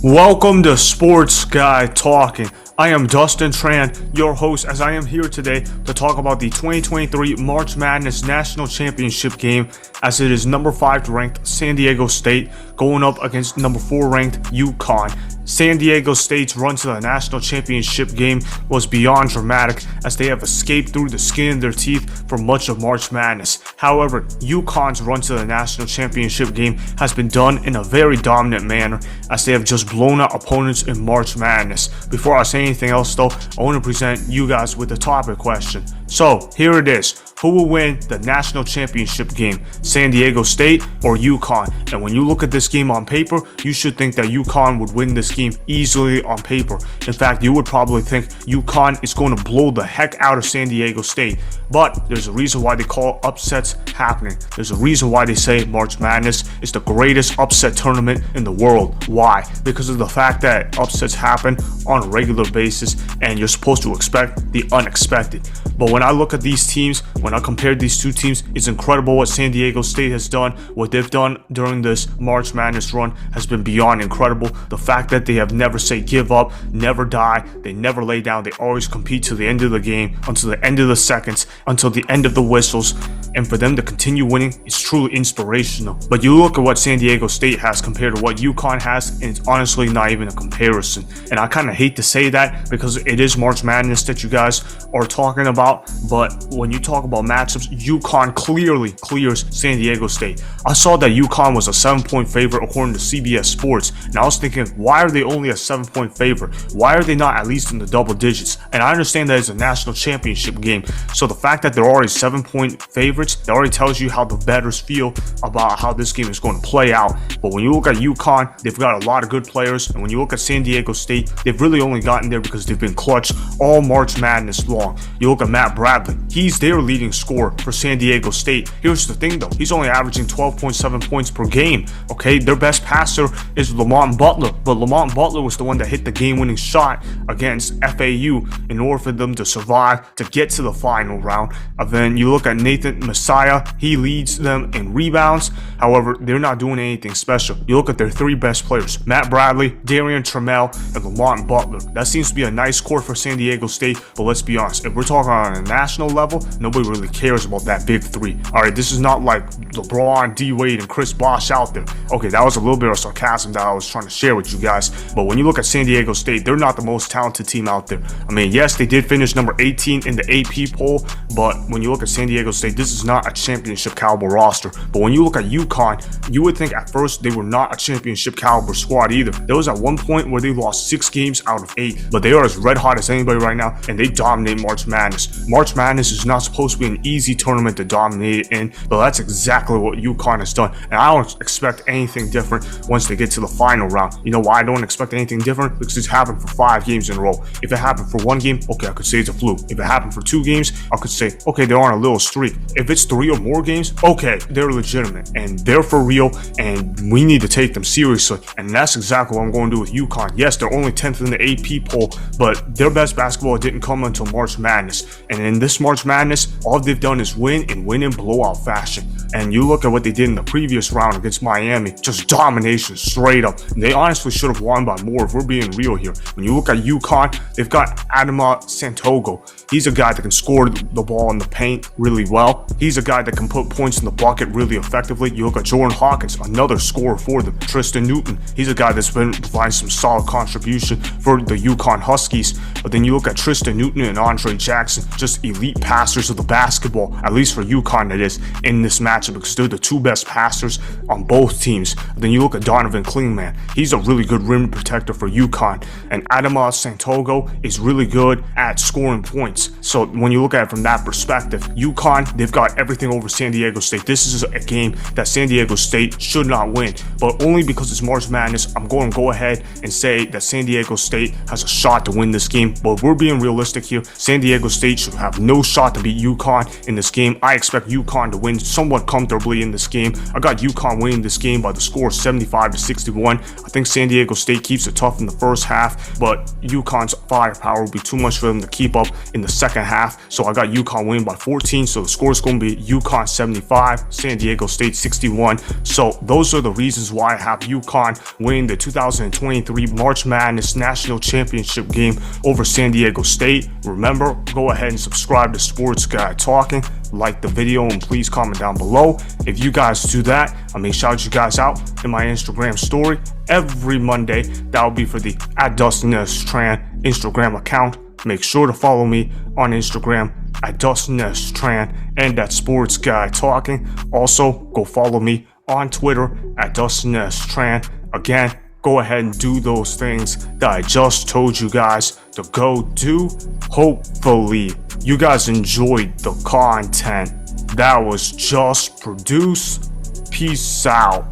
Welcome to Sports Guy Talking. I am Dustin Tran, your host, as I am here today to talk about the 2023 March Madness National Championship game, as it is number 5 ranked San Diego State going up against number 4 ranked UConn. San Diego State's run to the national championship game was beyond dramatic, as they have escaped through the skin of their teeth for much of March Madness. However, UConn's run to the national championship game has been done in a very dominant manner, as they have just blown out opponents in March Madness. Before I say anything else though, I want to present you guys with the topic question. So here it is. Who will win the national championship game, San Diego State or UConn? And when you look at this game on paper, you should think that UConn would win this game easily on paper. In fact, you would probably think UConn is going to blow the heck out of San Diego State. But there's a reason why they call upsets happening. There's a reason why they say March Madness is the greatest upset tournament in the world. Why? Because of the fact that upsets happen on a regular basis and you're supposed to expect the unexpected. But when I look at these teams, when I compare these two teams, it's incredible what San Diego State has done. What they've done during this March Madness run has been beyond incredible. The fact that they have never say give up, never die, they never lay down, they always compete to the end of the game, until the end of the seconds, until the end of the whistles. And for them to continue winning is truly inspirational. But you look at what San Diego State has compared to what UConn has, and it's honestly not even a comparison. And I kind of hate to say that because it is March Madness that you guys are talking about. But when you talk about matchups, UConn clearly clears San Diego State. I saw that UConn was a 7-point favorite according to CBS Sports. And I was thinking, why are they only a 7-point favorite? Why are they not at least in the double digits? And I understand that it's a national championship game. So the fact that they're already 7-point favorites, that already tells you how the bettors feel about how this game is going to play out. But when you look at UConn, they've got a lot of good players. And when you look at San Diego State, they've really only gotten there because they've been clutch all March Madness long. You look at Matt Bradley, he's their leading scorer for San Diego State. Here's the thing though, he's only averaging 12.7 points per game. Okay, their best passer is Lamont Butler, but Lamont Butler was the one that hit the game-winning shot against FAU in order for them to survive to get to the final round. And then you look at Nathan Messiah, he leads them in rebounds. However, they're not doing anything special. You look at their 3 best players, Matt Bradley, Darian Trammell, and Lamont Butler. That seems to be a nice core for San Diego State, but let's be honest, if we're talking on a national level, nobody really cares about that big 3. Alright, this is not like LeBron, D-Wade, and Chris Bosh out there. Okay, that was a little bit of sarcasm that I was trying to share with you guys, but when you look at San Diego State, they're not the most talented team out there. I mean, yes, they did finish number 18 in the AP poll, but when you look at San Diego State, this is not a championship caliber roster. But when you look at UConn, you would think at first they were not a championship caliber squad either. There was at one point where they lost 6 games out of 8, but they are as red hot as anybody right now, and they dominate March Madness. March Madness is not supposed to be an easy tournament to dominate in, but that's exactly what UConn has done, and I don't expect anything different once they get to the final round. You know why I don't expect anything different? Because it's happened for 5 games in a row. If it happened for 1 game, okay, I could say it's a fluke. If it happened for 2 games, I could say, okay, they're on a little streak. If it's 3 or more games, okay, they're legitimate and they're for real, and we need to take them seriously. And that's exactly what I'm going to do with UConn. Yes, they're only 10th in the AP poll, but their best basketball didn't come until March Madness. And in this March Madness, all they've done is win and win in blowout fashion. And you look at what they did in the previous round against Miami, just domination straight up. And they honestly should have won by more if we're being real here. When you look at UConn, they've got Adama Sanogo. He's a guy that can score the ball in the paint really well. He's a guy that can put points in the bucket really effectively. You look at Jordan Hawkins, another scorer for them. Tristan Newton, he's a guy that's been providing some solid contribution for the UConn Huskies. But then you look at Tristan Newton and Andre Jackson, just elite passers of the basketball, at least for UConn that is, in this matchup, because they're the 2 best passers on both teams. Then you look at Donovan Klingman, he's a really good rim protector for UConn, and Adama Sanogo is really good at scoring points. So when you look at it from that perspective, UConn, they've got everything over San Diego State. This is a game that San Diego State should not win, but only because it's March Madness, I'm going to go ahead and say that San Diego State has a shot to win this game. But if we're being realistic here, San Diego State should have no shot to beat UConn in this game. I expect UConn to win somewhat comfortably in this game. I got UConn winning this game by the score of 75-61. I think San Diego State keeps it tough in the first half, but UConn's firepower will be too much for them to keep up in the second half. So I got UConn winning by 14. So the score is going to be UConn 75, San Diego State 61. So those are the reasons why I have UConn winning the 2023 March Madness National Championship game over San Diego State. Remember, go ahead and subscribe to Sports Guy Talking, like the video, and please comment down below. If you guys do that, I may shout you guys out in my Instagram story every Monday. That will be for the @Dustin Instagram account. Make sure to follow me on Instagram @Dustin Tran and @Sports Guy Talking. Also, go follow me on Twitter @Dustin Tran. Again, go ahead and do those things that I just told you guys to go do. Hopefully, you guys enjoyed the content that was just produced. Peace out.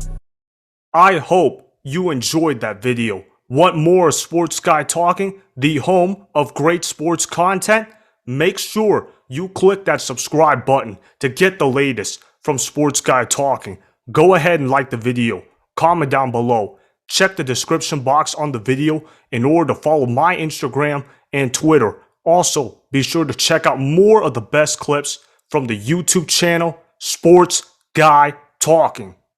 I hope you enjoyed that video. Want more Sports Guy Talking, the home of great sports content? Make sure you click that subscribe button to get the latest from Sports Guy Talking. Go ahead and like the video, comment down below. Check the description box on the video in order to follow my Instagram and Twitter. Also, be sure to check out more of the best clips from the YouTube channel, Sports Guy Talking.